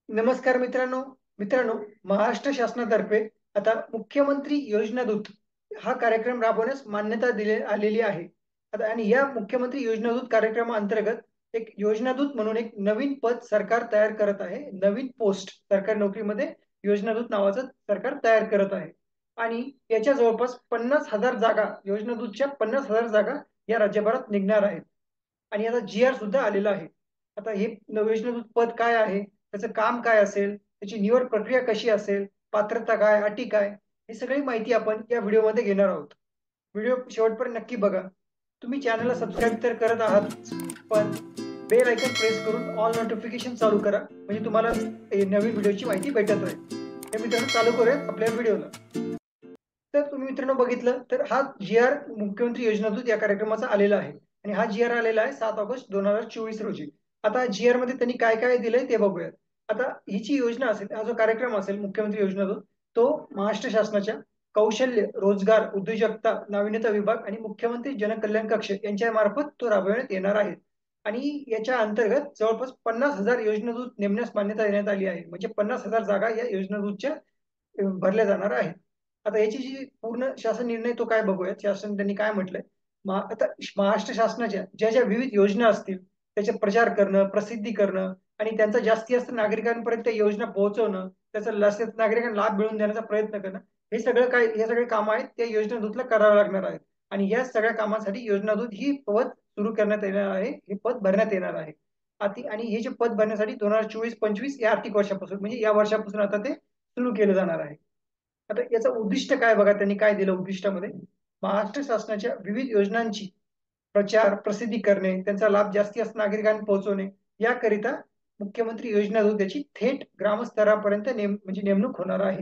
नमस्कार मित्रांनो. मित्रांनो, महाराष्ट्र शासनातर्फे आता मुख्यमंत्री योजना दूत हा कार्यक्रम राबवण्यास मान्यता आलेली आहे. आता आणि या मुख्यमंत्री योजना दूत कार्यक्रमाअंतर्गत एक योजना दूत म्हणून एक नवीन पद सरकार तयार करत आहे. नवीन पोस्ट सरकारी नोकरीमध्ये योजना दूत नावाचं सरकार तयार करत आहे. आणि याच्या जवळपास 50,000 जागा योजना दूतच्या 50,000 जागा या राज्यभरात निघणार आहेत. आणि आता जी-आर सुद्धा आलेला आहे. आता हे योजना दूत पद काय आहे? त्याचं काम काय असेल, त्याची निवड प्रक्रिया कशी असेल, पात्रता काय, अटी काय, ही सगळी माहिती आपण या व्हिडिओमध्ये घेणार आहोत. व्हिडिओ शेवटपर्यंत नक्की बघा. तुम्ही चॅनलला सबस्क्राईब तर करत आहात, पण बेल आयकॉन प्रेस करून ऑल नोटिफिकेशन चालू करा, म्हणजे तुम्हाला नवीन व्हिडिओची माहिती भेटत राहील. हे मित्रांनो, चालू करूयात आपल्या व्हिडिओला. तर तुम्ही मित्रांनो बघितलं तर हा जी-आर मुख्यमंत्री योजना दूत या कार्यक्रमाचा आलेला आहे. आणि हा जी-आर आलेला आहे 7 ऑगस्ट 2024 रोजी. आता जी-आर मध्ये त्यांनी काय काय दिलंय ते बघूयात. आता ही जी योजना असेल, हा जो कार्यक्रम असेल मुख्यमंत्री योजना दूत, तो महाराष्ट्र शासनाच्या कौशल्य, रोजगार, उद्योजकता, नाविन्यता विभाग आणि मुख्यमंत्री जनकल्याण कक्ष यांच्या मार्फत तो राबविण्यात येणार आहे. आणि याच्या अंतर्गत जवळपास 50,000 योजना दूत नेमण्यास मान्यता देण्यात आली आहे. म्हणजे 50,000 जागा या योजना दूतच्या भरल्या जाणार आहेत. आता याची जी पूर्ण शासन निर्णय तो काय बघूयात. शासन त्यांनी काय म्हटलंय. आता महाराष्ट्र शासनाच्या ज्या ज्या विविध योजना असतील त्याचे प्रचार करणं, प्रसिद्धी करणं आणि त्यांचा जास्तीत जास्त नागरिकांपर्यंत त्या योजना पोहोचवणं, त्याचा जास्तीत नागरिकांना लाभ मिळवून देण्याचा प्रयत्न करणं, हे सगळे काम आहेत त्या योजना दूतला करावे लागणार आहेत. आणि या सगळ्या कामासाठी योजना दूत ही पद सुरू करण्यात येणार आहे. हे पद भरण्यात येणार आहे. आणि हे जे पद भरण्यासाठी 2024-25 या आर्थिक वर्षापासून, म्हणजे या वर्षापासून आता ते सुरू केलं जाणार आहे. आता याचं उद्दिष्ट काय बघा, त्यांनी काय दिलं उद्दिष्टामध्ये. महाराष्ट्र शासनाच्या विविध योजनांची प्रचार प्रसिद्धी करणे, त्यांचा लाभ जास्तीत जास्त नागरिकांना पोहोचवणे, याकरिता मुख्यमंत्री योजना दूत याची थेट ग्रामस्तरापर्यंत म्हणजे नेमणूक होणार आहे.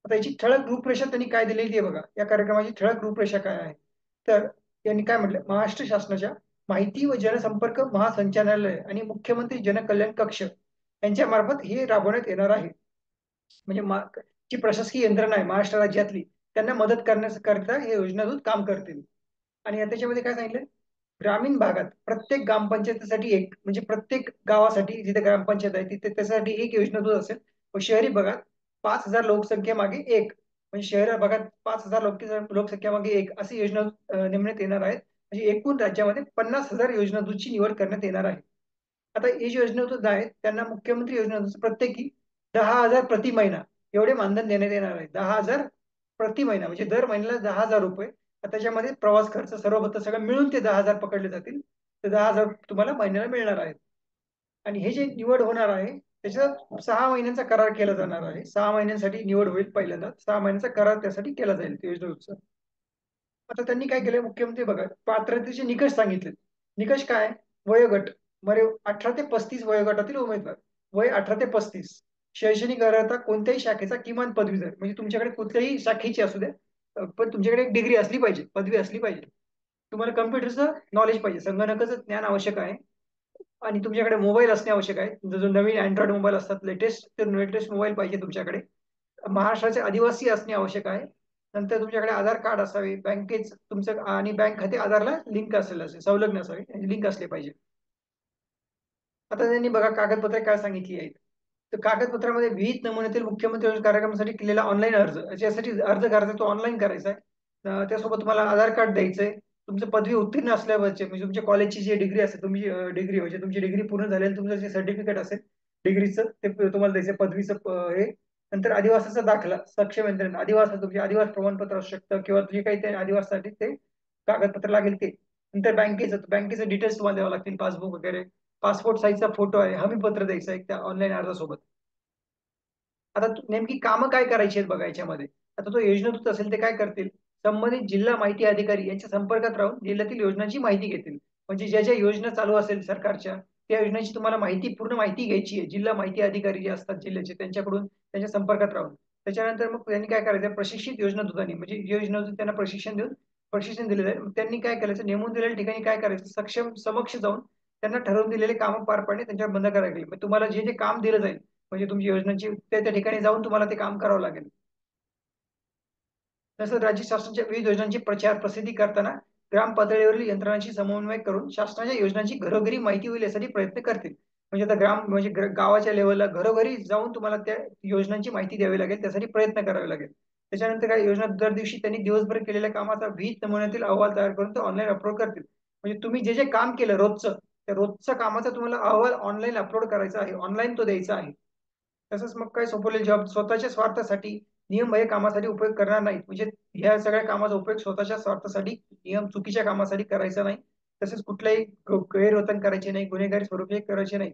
आता याची ठळक रूपरेषा त्यांनी काय दिलेली आहे बघा. या कार्यक्रमाची ठळक रूपरेषा काय आहे. तर त्यांनी काय म्हटलं, महाराष्ट्र शासनाच्या माहिती व जनसंपर्क महासंचालनालय आणि मुख्यमंत्री जनकल्याण कक्ष यांच्या मार्फत हे राबवण्यात येणार आहे. म्हणजे जी प्रशासकीय यंत्रणा आहे महाराष्ट्र राज्यातली, त्यांना मदत करण्याकरिता हे योजना दूत काम करतील. आणि त्याच्यामध्ये काय सांगितलं, ग्रामीण भागात प्रत्येक ग्रामपंचायतीसाठी एक, म्हणजे प्रत्येक गावासाठी जिथे ग्रामपंचायत आहे तिथे त्यासाठी एक योजना दूत असेल. व शहरी भागात 5,000 लोकसंख्येमागे एक, म्हणजे शहर भागात 5,000 लोकसंख्या मागे एक अशी योजना नेमण्यात येणार आहेत. म्हणजे एकूण राज्यामध्ये 50,000 योजना दूतची निवड करण्यात येणार आहे. आता हे जे योजना दूत आहेत त्यांना मुख्यमंत्री योजना दूत प्रत्येकी 10,000 प्रति महिना एवढे मानधन देण्यात येणार आहे. 10,000 प्रति महिना, म्हणजे दर महिन्याला 10,000 रुपये. त्याच्यामध्ये प्रवास खर्च सर्व भत्ता सगळं मिळून ते 10,000 पकडले जातील. ते 10,000 तुम्हाला महिन्याला मिळणार आहेत. आणि हे जे निवड होणार आहे त्याच्यात 6 महिन्यांचा करार केला जाणार आहे. 6 महिन्यांसाठी निवड होईल. पहिल्यांदा 6 महिन्यांचा करार त्यासाठी केला जाईल योजनेचा. आता त्यांनी काय केलंय मुख्यमंत्री बघा, पात्रतेचे निकष सांगितले. निकष काय. वयोगट, मरे 18 ते 35 वयोगटातील उमेदवार, वय 18 ते 35, शैक्षणिक अर्हता कोणत्याही शाखेचा किमान पदवीधर, म्हणजे तुमच्याकडे कुठल्याही शाखेची असू द्या, पण तुमच्याकडे एक डिग्री असली पाहिजे, पदवी असली पाहिजे. तुम्हाला कम्प्युटरचं नॉलेज पाहिजे, संगणकाचं ज्ञान आवश्यक आहे. आणि तुमच्याकडे मोबाईल असणे आवश्यक आहे. जो नवीन अँड्रॉइड मोबाईल असतात लेटेस्ट, ते लेटेस्ट मोबाईल पाहिजे तुमच्याकडे. महाराष्ट्राचे आदिवासी असणे आवश्यक आहे. नंतर तुमच्याकडे आधार कार्ड असावे, बँकेच तुमचं आणि बँक खाते आधारला लिंक असेल संलग्न असावे, लिंक असले पाहिजे. आता त्यांनी बघा कागदपत्रे काय सांगितली आहेत. तर कागदपत्रामध्ये विविध नमुन्यातील मुख्यमंत्री योजना कार्यक्रमासाठी केलेला ऑनलाईन अर्ज, याच्यासाठी अर्ज करायचा तो ऑनलाईन करायचा आहे. त्यासोबत तुम्हाला आधार कार्ड द्यायचंय. तुमचं पदवी उत्तीर्ण असल्यावरचे, म्हणजे तुमच्या कॉलेजची जी डिग्री असेल, तुमची डिग्री म्हणजे तुमची डिग्री पूर्ण झालेली तुमचं जे सर्टिफिकेट असेल डिग्रीचं, ते तुम्हाला द्यायचं पदवीचं हे. नंतर आदिवासाचा दाखला, सक्षम यंत्रणा आदिवास, तुमचे आदिवास प्रमाणपत्र असू शकतं किंवा जे काही ते आदिवासासाठी ते कागदपत्र लागेल ते. नंतर बँकेचं डिटेल्स तुम्हाला द्यावं लागतील, पासबुक वगैरे. पासपोर्ट साईजचा फोटो आहे, हमीपत्र द्यायचं आहे त्या ऑनलाईन अर्जासोबत. आता नेमकी कामं काय करायची आहेत बघा याच्यामध्ये. आता तो योजनेतून असेल ते काय करतील, संबंधित जिल्हा माहिती अधिकारी यांच्या संपर्कात राहून जिल्ह्यातील योजनांची माहिती घेतील. म्हणजे ज्या ज्या योजना चालू असेल सरकारच्या, त्या योजनांची तुम्हाला पूर्ण माहिती घ्यायची आहे. जिल्हा माहिती अधिकारी जे असतात जिल्ह्याचे, त्यांच्याकडून त्यांच्या संपर्कात राहून. त्याच्यानंतर मग त्यांनी काय करायचं, प्रशिक्षित योजना दूतांनी, म्हणजे योजना त्यांना प्रशिक्षण दिले जाईल. त्यांनी काय करायचं, नेमून दिलेल्या ठिकाणी काय करायचं, सक्षम समक्ष जाऊन त्यांना ठरवून दिलेले कामं पार पाडणे त्यांच्यावर बंद करायला लागेल. तुम्हाला जे जे काम दिलं जाईल, म्हणजे तुमची योजनांची, त्या त्या ठिकाणी जाऊन तुम्हाला ते काम करावं लागेल. तसंच राज्य शासनाच्या विविध योजनांची प्रचार प्रसिद्धी करताना ग्राम पातळीवरील यंत्रणांशी समन्वय करून शासनाच्या योजनांची घरोघरी माहिती होईल यासाठी प्रयत्न करतील. म्हणजे आता म्हणजे गावाच्या लेवलला घरोघरी जाऊन तुम्हाला त्या योजनांची माहिती द्यावी लागेल, त्यासाठी प्रयत्न करावे लागेल. त्याच्यानंतर काय योजना दर दिवशी त्यांनी दिवसभर केलेल्या कामाचा 20 नमुन्यातील अहवाल तयार करून तो ऑनलाईन अपलोड करतील. म्हणजे तुम्ही जे जे काम केलं रोजचं, त्या रोजचं कामाचा तुम्हाला अहवाल ऑनलाईन अपलोड करायचा आहे, ऑनलाईन तो द्यायचा आहे. तसंच मग काय सोपवलेले जॉब स्वतःच्या स्वार्थासाठी नियमबाह्य कामासाठी उपयोग करणार नाहीत. म्हणजे ह्या सगळ्या कामाचा उपयोग स्वतःच्या स्वार्थासाठी, नियम चुकीच्या कामासाठी करायचा नाही. तसेच कुठल्याही गैरवर्तन करायचे नाही, गुन्हेगारी स्वरूपी करायचे नाही.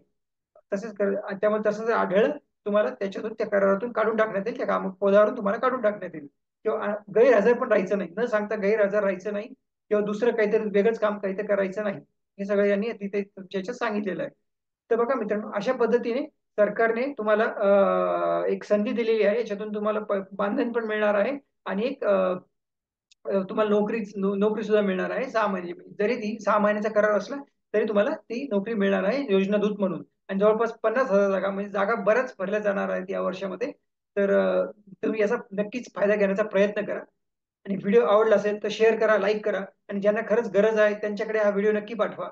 त्यामुळे तसं जर आढळलं तुम्हाला, त्याच्यातून त्या करारातून काढून टाकण्यात येईल, त्या काम पदावरून तुम्हाला काढून टाकण्यात येईल. किंवा गैरहजर पण राहायचं नाही, न सांगता गैरहजर राहायचं नाही, किंवा दुसरं काहीतरी वेगळंच काम काहीतरी करायचं नाही. हे सगळं यांनी तिथे त्याच्यात सांगितलेलं आहे. तर बघा मित्रांनो, अशा पद्धतीने सरकारने तुम्हाला एक संधी दिलेली आहे. याच्यातून तुम्हाला मानधन पण मिळणार आहे, आणि एक तुम्हाला नोकरी सुद्धा मिळणार आहे 6 महिने. जरी ती 6 महिन्याचा करार असला तरी तुम्हाला ती नोकरी मिळणार आहे योजना दूत म्हणून. आणि जवळपास 50,000 जागा, म्हणजे जागा बऱ्याच भरल्या जाणार आहेत या वर्षामध्ये. तर तुम्ही याचा नक्कीच फायदा घेण्याचा प्रयत्न करा. आणि व्हिडिओ आवडला असेल तर शेअर करा, लाईक करा, आणि ज्यांना खरंच गरज आहे त्यांच्याकडे हा व्हिडिओ नक्की पाठवा.